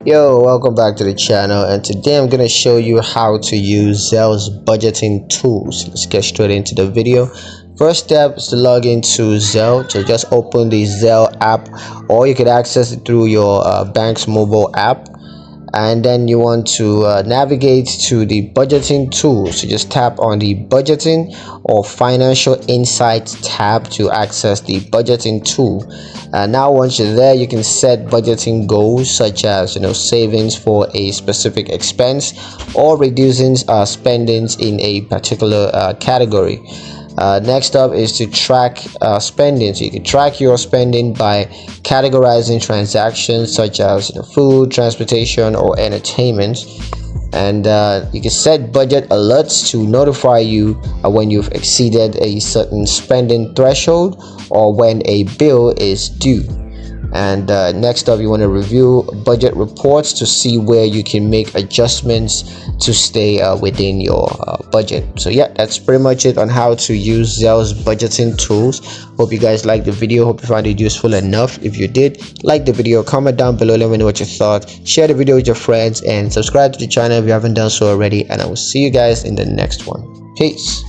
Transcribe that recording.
Yo, welcome back to the channel, and today I'm gonna show you how to use Zelle's budgeting tools. Let's get straight into the video. First step is to log into Zelle. So just open the Zelle app, or you could access it through your bank's mobile app. And then you want to navigate to the budgeting tool. So just tap on the budgeting or financial insights tab to access the budgeting tool. Now once you're there, you can set budgeting goals such as savings for a specific expense or reducing spendings in a particular category. Next up is to track spending. So you can track your spending by categorizing transactions such as food, transportation, or entertainment. And you can set budget alerts to notify you when you've exceeded a certain spending threshold or when a bill is due. And next up, you want to review budget reports to see where you can make adjustments to stay within your budget. So yeah, that's pretty much it on how to use Zelle's budgeting tools. Hope you guys liked the video. Hope you found it useful enough. If you did, like the video, comment down below, let me know what you thought, share the video with your friends, and subscribe to the channel if you haven't done so already. And I will see you guys in the next one. Peace.